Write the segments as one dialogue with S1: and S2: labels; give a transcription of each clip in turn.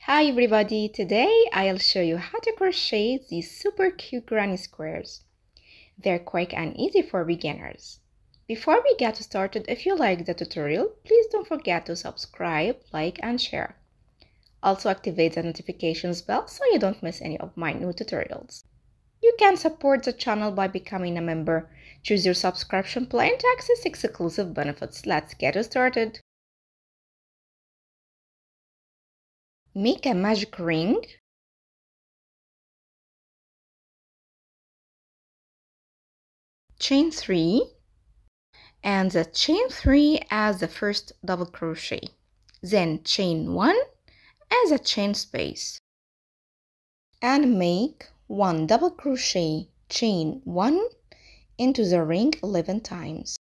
S1: Hi everybody, today I'll show you how to crochet these super cute granny squares. They're quick and easy for beginners. Before we get started, if you like the tutorial, please don't forget to subscribe, like and share. Also activate the notifications bell so you don't miss any of my new tutorials. You can support the channel by becoming a member. Choose your subscription plan to access exclusive benefits. Let's get started. Make a magic ring. Chain 3 and the chain 3 as the first double crochet, then chain 1 as a chain space, and make 1 double crochet, chain 1 into the ring 11 times.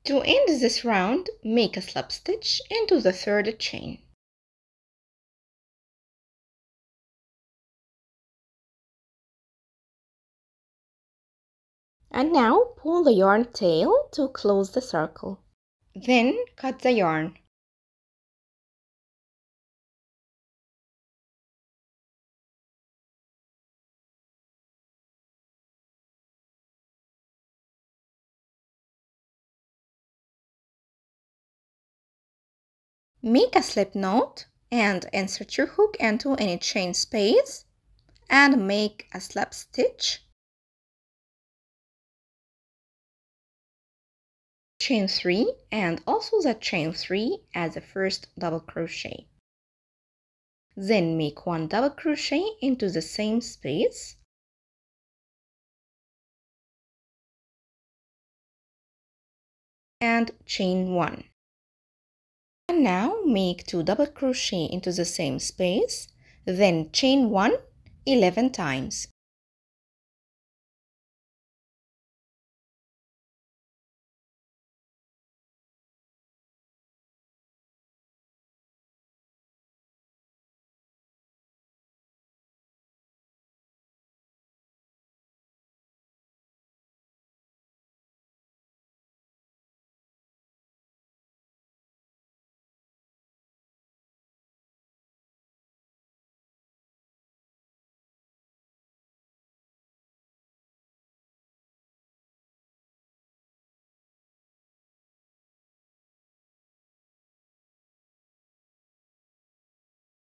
S1: To end this round, make a slip stitch into the third chain. And now pull the yarn tail to close the circle. Then cut the yarn. Make a slip knot and insert your hook into any chain space and make a slip stitch, chain 3 and also the chain 3 as the first double crochet. Then make 1 double crochet into the same space and chain 1. And now make 2 double crochet into the same space, then chain 1 11 times.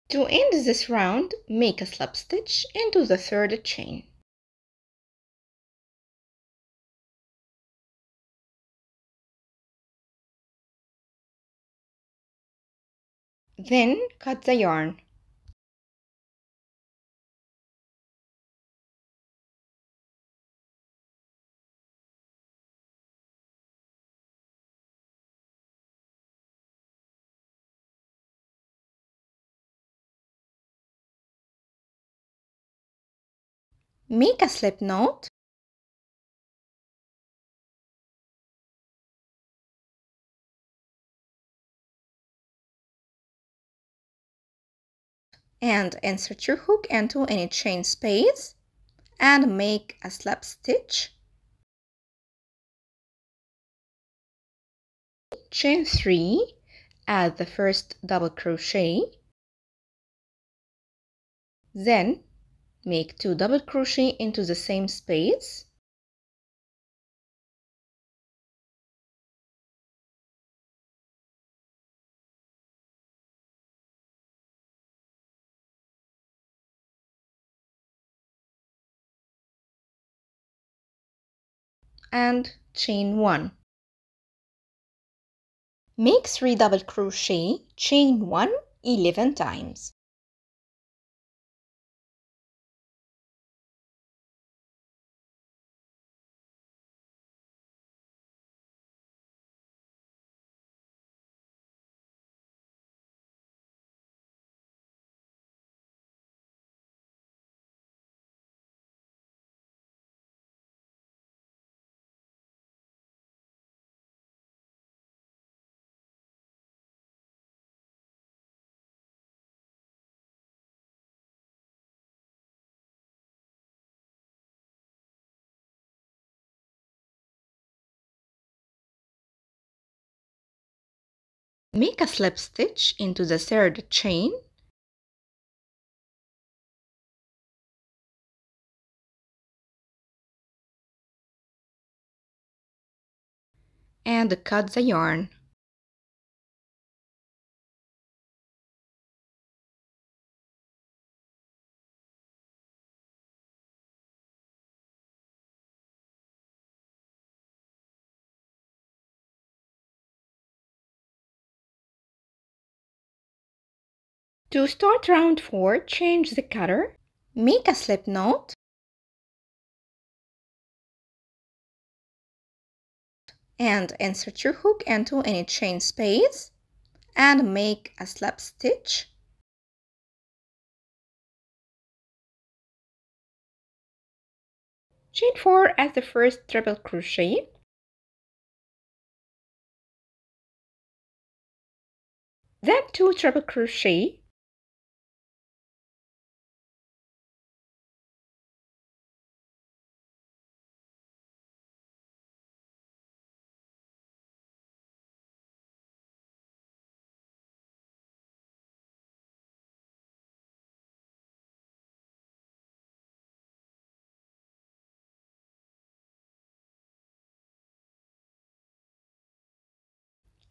S1: To end this round, make a slip stitch into the third chain. Then cut the yarn. Make a slip knot and insert your hook into any chain space and make a slip stitch, chain 3 as the first double crochet, then make 2 double crochet into the same space and chain 1. Make 3 double crochet, chain 1 11 times. Make a slip stitch into the third chain and cut the yarn. To start round 4, change the color, make a slip knot, and insert your hook into any chain space and make a slip stitch. Chain 4 as the first triple crochet, then 2 triple crochet,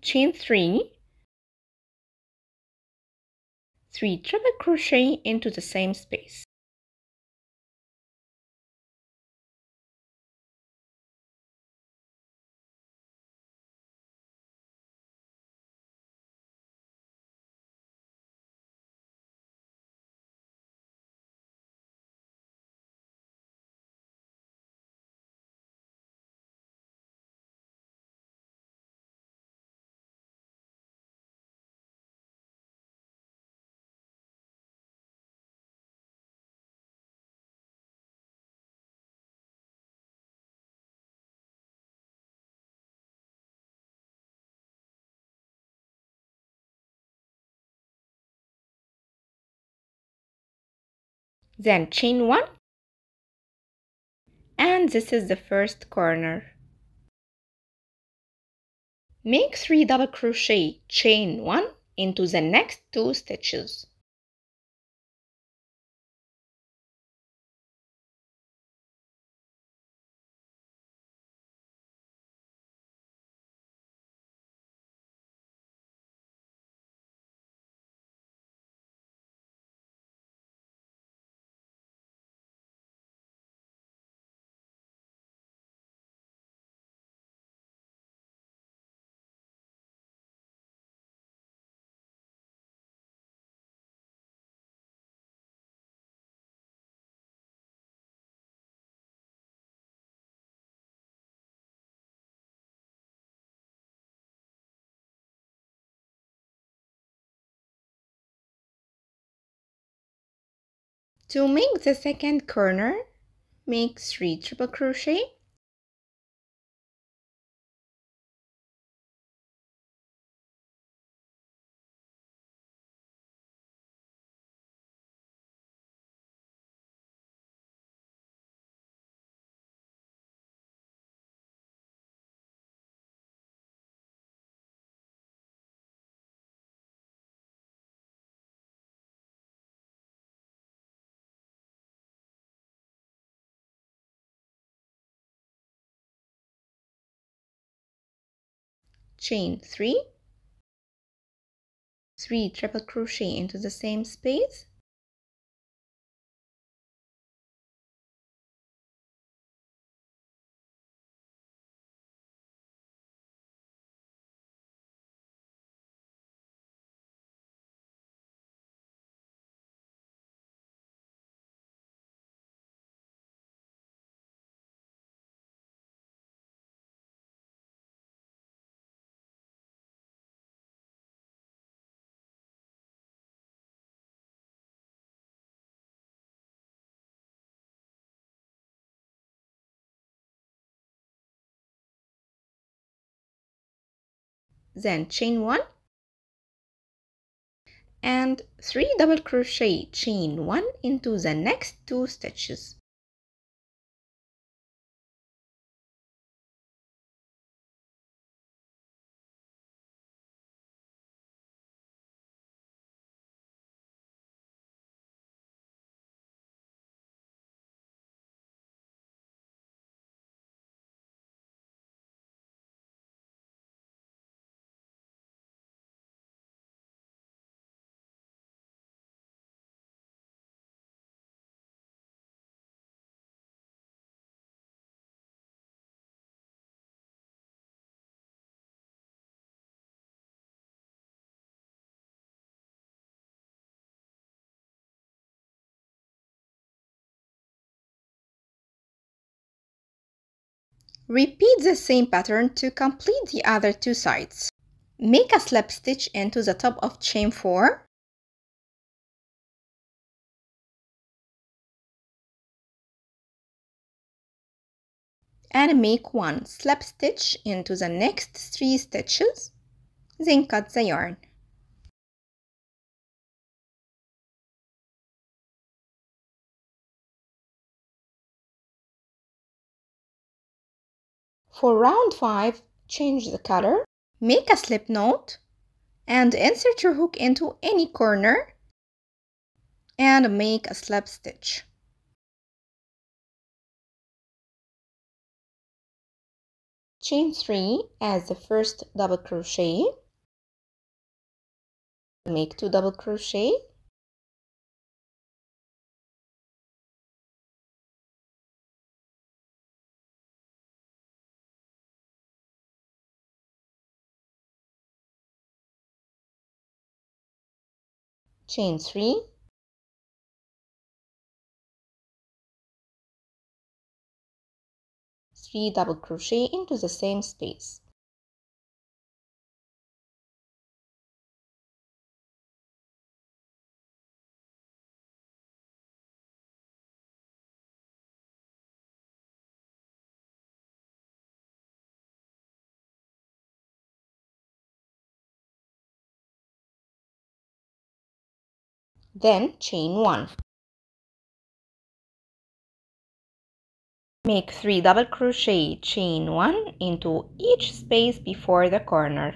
S1: chain 3, 3 triple crochet into the same space. Then chain 1, and this is the first corner. Make 3 double crochet, chain 1 into the next 2 stitches. To make the second corner, make 3 triple crochet, chain 3, 3 triple crochet into the same space, then chain 1 and 3 double crochet, chain 1 into the next 2 stitches. Repeat the same pattern to complete the other two sides. Make a slip stitch into the top of chain 4. And make one slip stitch into the next 3 stitches. Then cut the yarn. For round 5, change the color, make a slip knot, and insert your hook into any corner and make a slip stitch. Chain 3 as the first double crochet. Make 2 double crochet. Chain 3, 3 double crochet into the same space. Then chain 1. Make 3 double crochet, chain 1 into each space before the corner.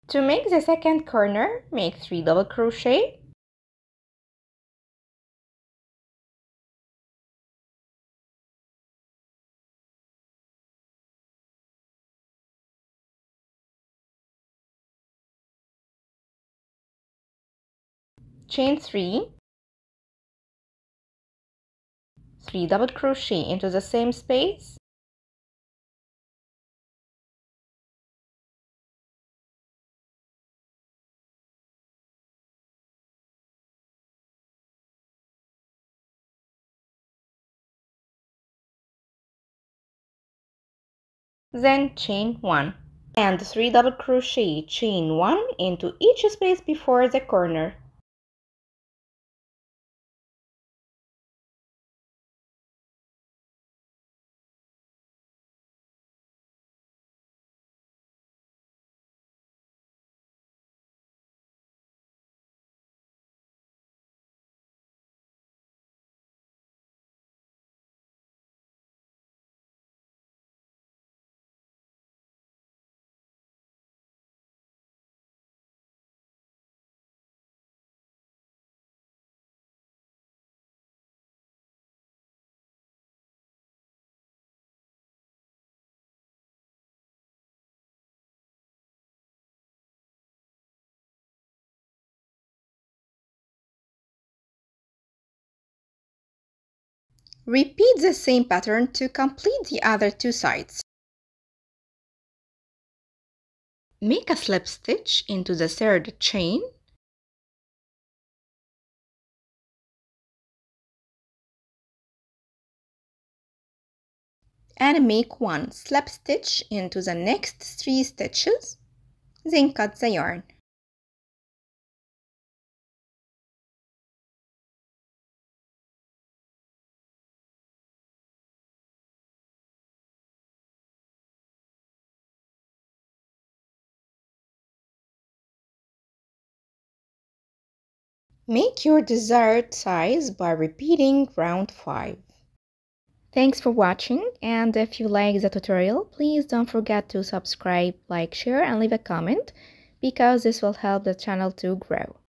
S1: To make the second corner, make 3 double crochet, chain 3, 3 double crochet into the same space, then chain 1 and 3 double crochet, chain 1 into each space before the corner. Repeat the same pattern to complete the other two sides. Make a slip stitch into the third chain and make one slip stitch into the next 3 stitches, then cut the yarn. Make your desired size by repeating round 5. Thanks for watching, and if you like the tutorial, please don't forget to subscribe, like, share, and leave a comment because this will help the channel to grow.